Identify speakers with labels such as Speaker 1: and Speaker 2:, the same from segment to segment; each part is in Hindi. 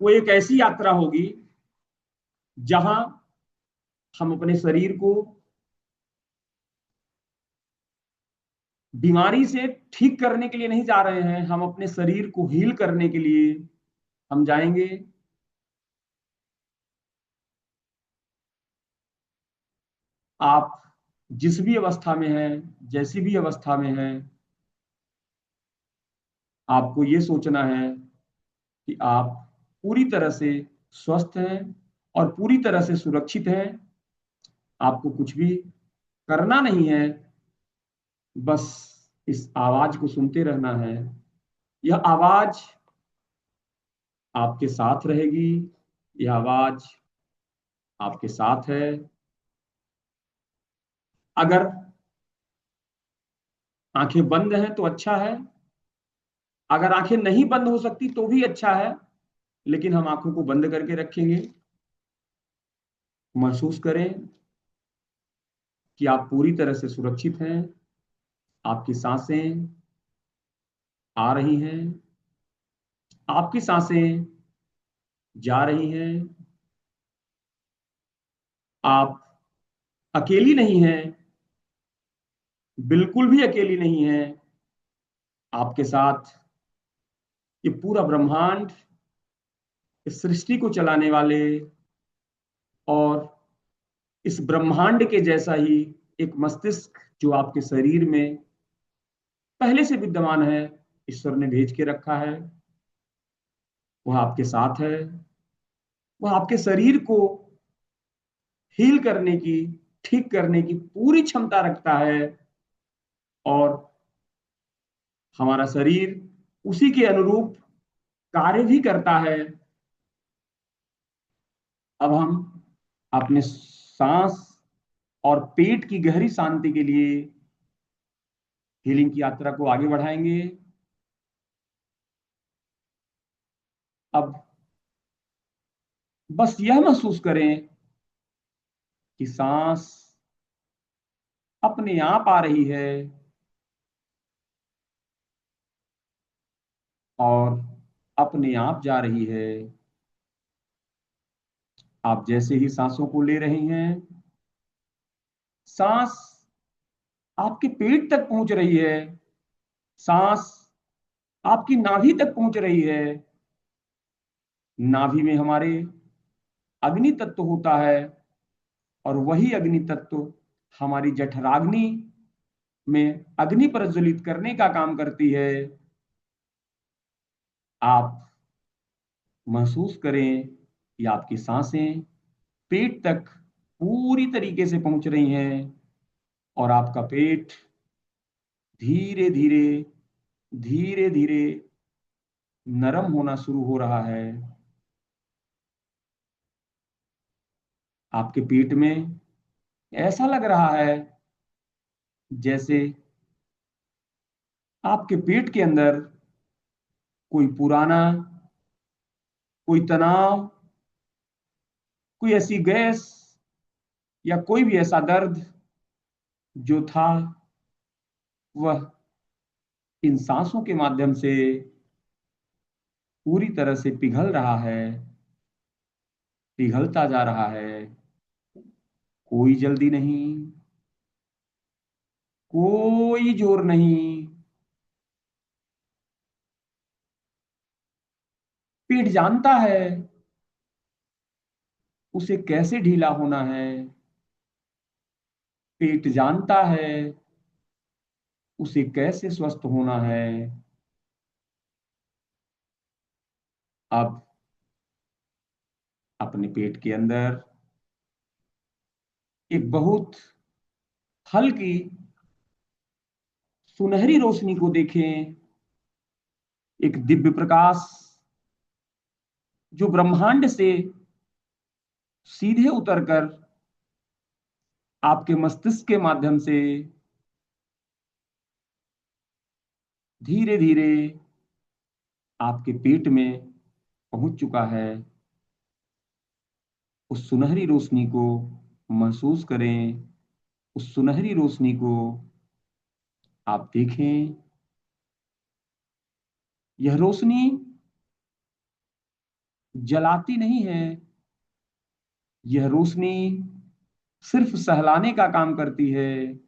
Speaker 1: वो एक ऐसी यात्रा होगी जहां हम अपने शरीर को बीमारी से ठीक करने के लिए नहीं जा रहे हैं, हम अपने शरीर को हील करने के लिए हम जाएंगे। आप जिस भी अवस्था में हैं, जैसी भी अवस्था में हैं, आपको ये सोचना है कि आप पूरी तरह से स्वस्थ हैं और पूरी तरह से सुरक्षित हैं। आपको कुछ भी करना नहीं है, बस इस आवाज को सुनते रहना है। यह आवाज आपके साथ रहेगी, यह आवाज आपके साथ है। अगर आंखें बंद हैं तो अच्छा है, अगर आंखें नहीं बंद हो सकती तो भी अच्छा है, लेकिन हम आंखों को बंद करके रखेंगे। महसूस करें कि आप पूरी तरह से सुरक्षित हैं। आपकी सांसें आ रही हैं, आपकी सांसें जा रही हैं। आप अकेली नहीं हैं, बिल्कुल भी अकेली नहीं हैं। आपके साथ ये पूरा ब्रह्मांड, इस सृष्टि को चलाने वाले और इस ब्रह्मांड के जैसा ही एक मस्तिष्क जो आपके शरीर में पहले से विद्यमान है, ईश्वर ने भेज के रखा है। वह आपके साथ है। वह आपके शरीर को हील करने की, ठीक करने की पूरी क्षमता रखता है और हमारा शरीर उसी के अनुरूप कार्य भी करता है। अब हम अपने सांस और पेट की गहरी शांति के लिए हीलिंग की यात्रा को आगे बढ़ाएंगे। अब बस यह महसूस करें कि सांस अपने आप आ रही है और अपने आप जा रही है। आप जैसे ही सांसों को ले रहे हैं, सांस आपके पेट तक पहुंच रही है, सांस आपकी नाभि तक पहुंच रही है। नाभि में हमारे अग्नि तत्व होता है और वही अग्नि तत्व हमारी जठराग्नि में अग्नि प्रज्वलित करने का काम करती है। आप महसूस करें कि आपकी सांसें पेट तक पूरी तरीके से पहुंच रही हैं और आपका पेट धीरे धीरे धीरे धीरे नरम होना शुरू हो रहा है। आपके पेट में ऐसा लग रहा है जैसे आपके पेट के अंदर कोई पुराना, कोई तनाव, कोई ऐसी गैस या कोई भी ऐसा दर्द जो था, वह इन सांसों के माध्यम से पूरी तरह से पिघल रहा है, पिघलता जा रहा है। कोई जल्दी नहीं, कोई जोर नहीं। पेट जानता है उसे कैसे ढीला होना है। पेट जानता है उसे कैसे स्वस्थ होना है। अब अपने पेट के अंदर एक बहुत हल्की सुनहरी रोशनी को देखें। एक दिव्य प्रकाश जो ब्रह्मांड से सीधे उतरकर आपके मस्तिष्क के माध्यम से धीरे धीरे आपके पेट में पहुंच चुका है। उस सुनहरी रोशनी को महसूस करें। उस सुनहरी रोशनी को आप देखें। यह रोशनी जलाती नहीं है। यह रोशनी सिर्फ सहलाने का काम करती है।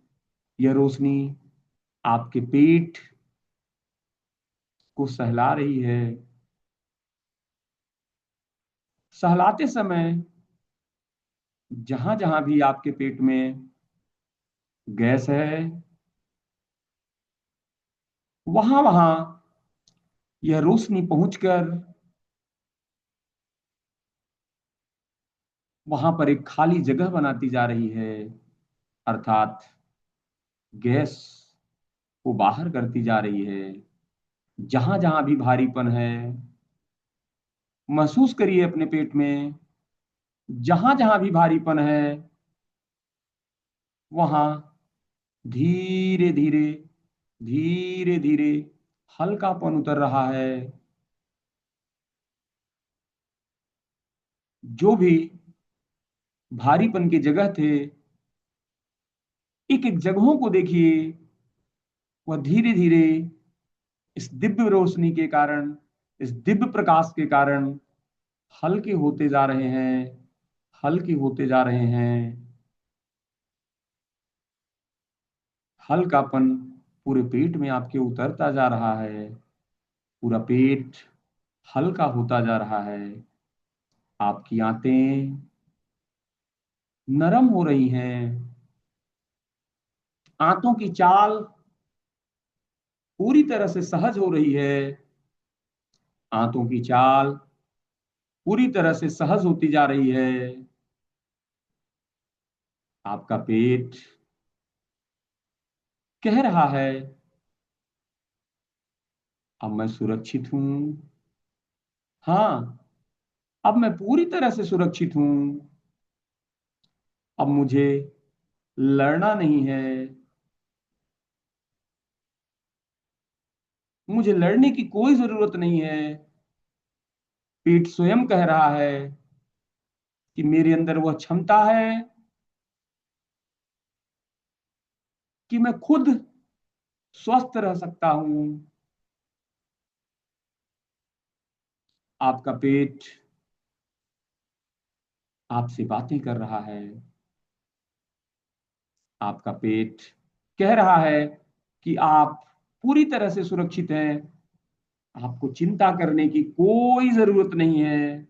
Speaker 1: यह रोशनी आपके पेट को सहला रही है। सहलाते समय जहां जहां भी आपके पेट में गैस है, वहां वहां यह रोशनी पहुंचकर वहां पर एक खाली जगह बनाती जा रही है, अर्थात गैस को बाहर करती जा रही है। जहां जहां भी भारीपन है, महसूस करिए अपने पेट में। जहां जहां भी भारीपन है, वहां धीरे धीरे धीरे धीरे हल्कापन उतर रहा है। जो भी भारीपन की जगह थे, एक एक जगहों को देखिए, वह धीरे धीरे इस दिव्य रोशनी के कारण, इस दिव्य प्रकाश के कारण हल्के होते जा रहे हैं, हल्के होते जा रहे हैं। हल्कापन पूरे पेट में आपके उतरता जा रहा है। पूरा पेट हल्का होता जा रहा है। आपकी आंतें नरम हो रही हैं। आंतों की चाल पूरी तरह से सहज हो रही है। आंतों की चाल पूरी तरह से सहज होती जा रही है। आपका पेट कह रहा है, अब मैं सुरक्षित हूं। हाँ, अब मैं पूरी तरह से सुरक्षित हूं। अब मुझे लड़ना नहीं है। मुझे लड़ने की कोई जरूरत नहीं है। पेट स्वयं कह रहा है कि मेरे अंदर वह क्षमता है कि मैं खुद स्वस्थ रह सकता हूं। आपका पेट आपसे बातें कर रहा है। आपका पेट कह रहा है कि आप पूरी तरह से सुरक्षित हैं। आपको चिंता करने की कोई जरूरत नहीं है।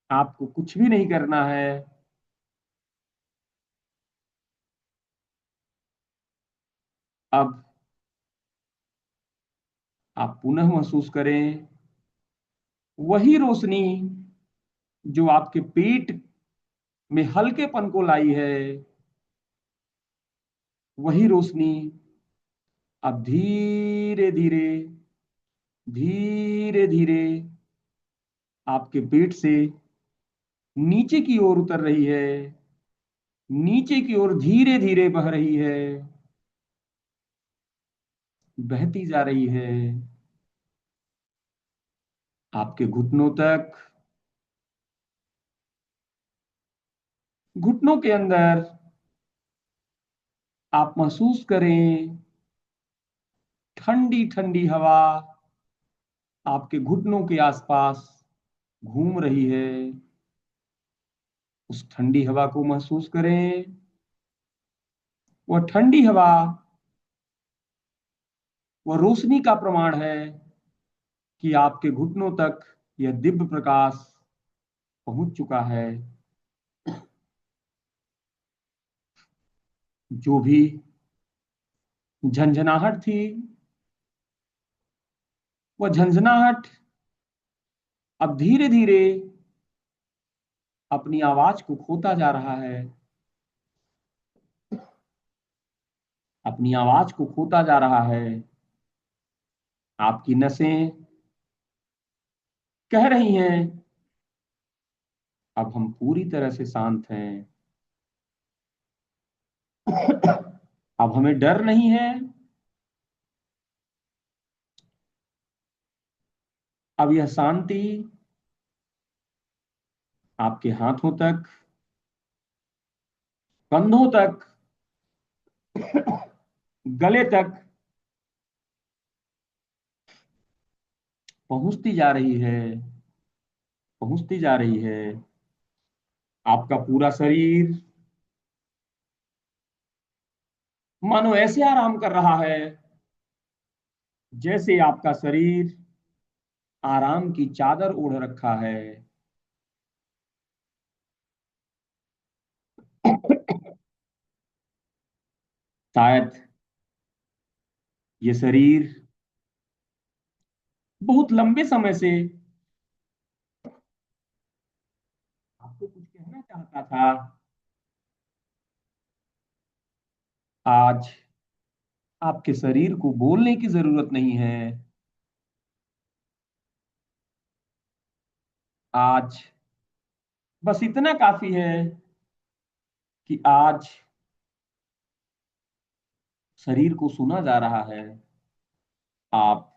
Speaker 1: आपको कुछ भी नहीं करना है। अब आप पुनः महसूस करें वही रोशनी जो आपके पेट में हल्केपन को लाई है। वही रोशनी अब धीरे धीरे धीरे धीरे आपके पेट से नीचे की ओर उतर रही है। नीचे की ओर धीरे धीरे बह रही है। बहती जा रही है आपके घुटनों तक। घुटनों के अंदर आप महसूस करें ठंडी ठंडी हवा आपके घुटनों के आसपास घूम रही है। उस ठंडी हवा को महसूस करें। वह ठंडी हवा, वह रोशनी का प्रमाण है कि आपके घुटनों तक यह दिव्य प्रकाश पहुंच चुका है। जो भी झंझनाहट थी, वह झंझनाहट अब धीरे धीरे अपनी आवाज को खोता जा रहा है। अपनी आवाज को खोता जा रहा है। आपकी नसें कह रही हैं, अब हम पूरी तरह से शांत हैं। अब हमें डर नहीं है। अब यह शांति आपके हाथों तक, कंधों तक, गले तक पहुंचती जा रही है, पहुंचती जा रही है। आपका पूरा शरीर मानो ऐसे आराम कर रहा है जैसे आपका शरीर आराम की चादर ओढ़ रखा है। शायद ये शरीर बहुत लंबे समय से आपको कुछ कहना चाहता था। आज आपके शरीर को बोलने की जरूरत नहीं है। आज बस इतना काफी है कि आज शरीर को सुना जा रहा है। आप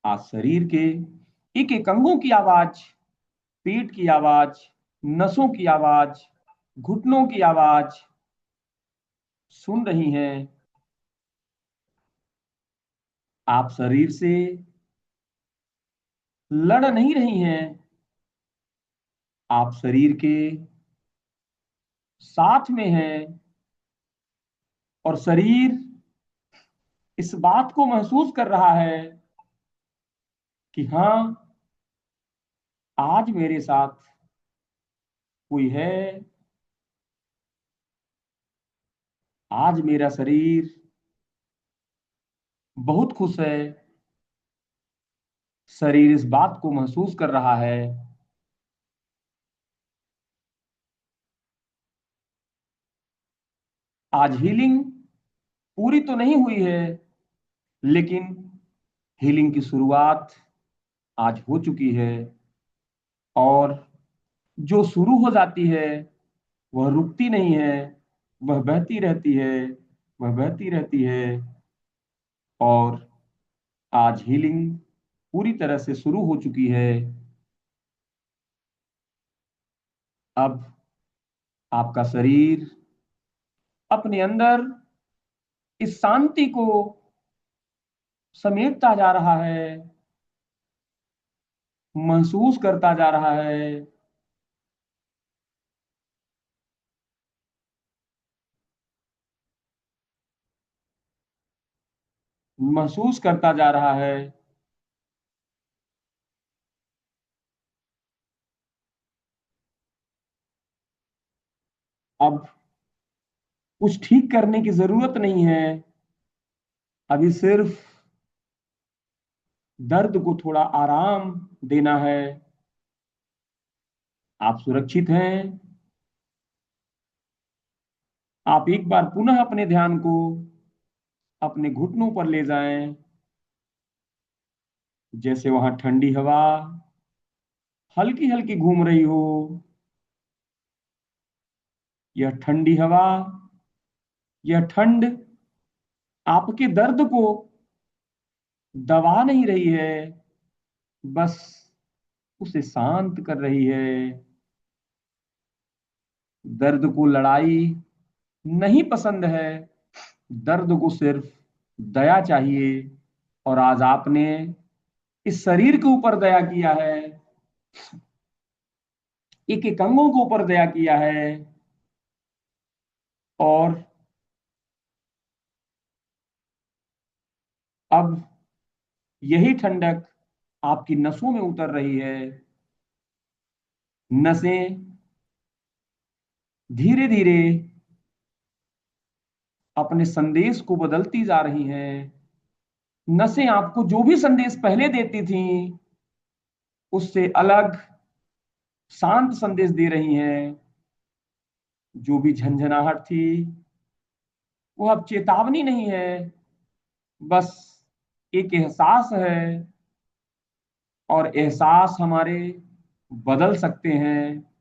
Speaker 1: आज शरीर के एक एक अंगों की आवाज, पेट की आवाज, नसों की आवाज, घुटनों की आवाज सुन रही हैं। आप शरीर से लड़ नहीं रही हैं। आप शरीर के साथ में हैं और शरीर इस बात को महसूस कर रहा है कि हाँ, आज मेरे साथ कोई है। आज मेरा शरीर बहुत खुश है। शरीर इस बात को महसूस कर रहा है। आज हीलिंग पूरी तो नहीं हुई है, लेकिन हीलिंग की शुरुआत आज हो चुकी है। और जो शुरू हो जाती है वह रुकती नहीं है, वह बहती रहती है, वह बहती रहती है। और आज हीलिंग पूरी तरह से शुरू हो चुकी है। अब आपका शरीर अपने अंदर इस शांति को समेटता जा रहा है, महसूस करता जा रहा है। महसूस करता जा रहा है। अब कुछ ठीक करने की जरूरत नहीं है। अभी सिर्फ दर्द को थोड़ा आराम देना है। आप सुरक्षित हैं। आप एक बार पुनः अपने ध्यान को अपने घुटनों पर ले जाएं, जैसे वहां ठंडी हवा हल्की हल्की घूम रही हो। यह ठंडी हवा, यह ठंड आपके दर्द को दबा नहीं रही है, बस उसे शांत कर रही है। दर्द को लड़ाई नहीं पसंद है, दर्द को सिर्फ दया चाहिए। और आज आपने इस शरीर के ऊपर दया किया है, एक एक अंगों के ऊपर दया किया है। और अब यही ठंडक आपकी नसों में उतर रही है। नसें धीरे धीरे अपने संदेश को बदलती जा रही हैं। नसें आपको जो भी संदेश पहले देती थी उससे अलग शांत संदेश दे रही हैं। जो भी झंझनाहट थी वो अब चेतावनी नहीं है, बस एक एहसास है। और एहसास हमारे बदल सकते हैं।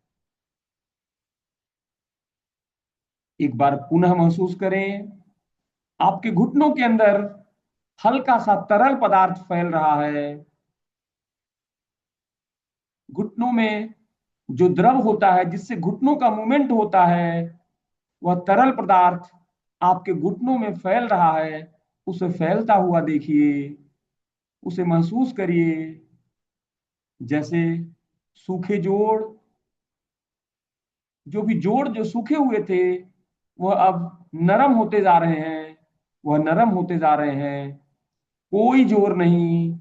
Speaker 1: एक बार पुनः महसूस करें, आपके घुटनों के अंदर हल्का सा तरल पदार्थ फैल रहा है। घुटनों में जो द्रव होता है जिससे घुटनों का मूवमेंट होता है, वह तरल पदार्थ आपके घुटनों में फैल रहा है। उसे फैलता हुआ देखिए, उसे महसूस करिए। जैसे सूखे जोड़, जो सूखे हुए थे वह अब नरम होते जा रहे हैं, वह नरम होते जा रहे हैं। कोई जोर नहीं,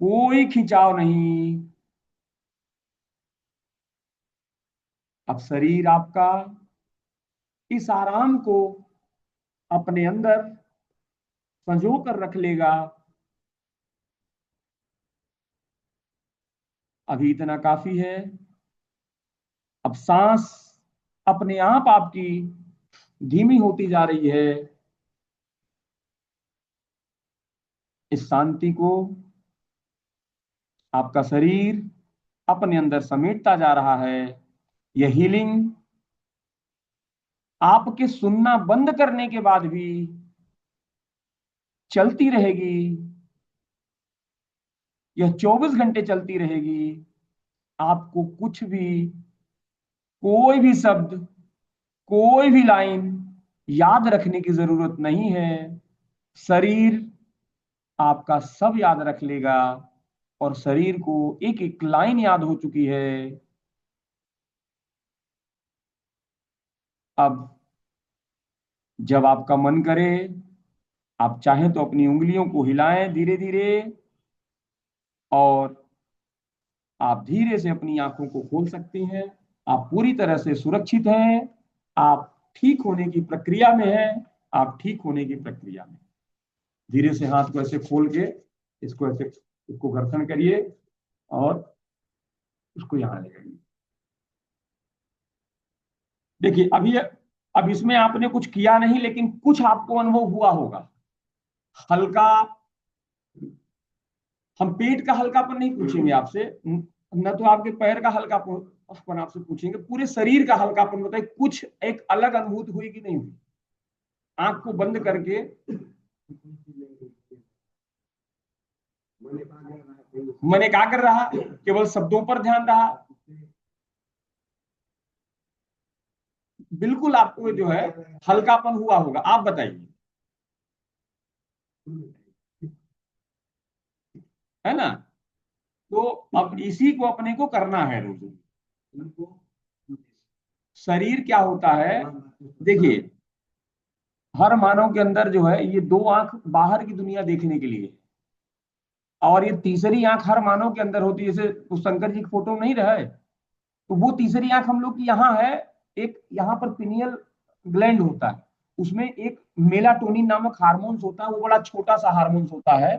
Speaker 1: कोई खिंचाव नहीं। अब शरीर आपका इस आराम को अपने अंदर संजो कर रख लेगा। अभी इतना काफी है। अब सांस अपने आप आपकी धीमी होती जा रही है। इस शांति को आपका शरीर अपने अंदर समेटता जा रहा है। यह हीलिंग आपके सुनना बंद करने के बाद भी चलती रहेगी। यह 24 घंटे चलती रहेगी। आपको कुछ भी, कोई भी शब्द, कोई भी लाइन याद रखने की जरूरत नहीं है। शरीर आपका सब याद रख लेगा और शरीर को एक एक लाइन याद हो चुकी है। अब जब आपका मन करे, आप चाहें तो अपनी उंगलियों को हिलाएं धीरे धीरे, और आप धीरे से अपनी आंखों को खोल सकती हैं। आप पूरी तरह से सुरक्षित हैं। आप ठीक होने की प्रक्रिया में हैं। आप ठीक होने की प्रक्रिया में। धीरे से हाथ को ऐसे खोल के इसको ऐसे, इसको घर्षण करिए और उसको यहां ले आइए। देखिए अभी, अब इसमें आपने कुछ किया नहीं, लेकिन कुछ आपको अनुभव हुआ होगा। हल्का, हम पेट का हल्कापन नहीं पूछेंगे आपसे, न तो आपके पैर का हल्कापन आपसे पूछेंगे, पूरे शरीर का हल्कापन बताइए। कुछ एक अलग अनुभूति हुई कि नहीं हुई? आंख को बंद करके मन एकाग्र रहा, केवल शब्दों पर ध्यान रहा। बिल्कुल आपको जो है हल्कापन हुआ होगा। आप बताइए, है ना? तो अब इसी को अपने को करना है रोज। शरीर क्या होता है, देखिए, हर मानव के अंदर जो है ये दो आंख बाहर की दुनिया देखने के लिए, और ये तीसरी आंख हर मानव के अंदर होती है। जैसे उस शंकर जी की फोटो में नहीं रहा है, तो वो तीसरी आंख हम लोग की यहाँ है। एक यहाँ पर पिनियल ग्लैंड होता है, उसमें एक मेलाटोनिन नामक हार्मोन्स होता है, वो बड़ा छोटा सा हार्मोन्स होता है।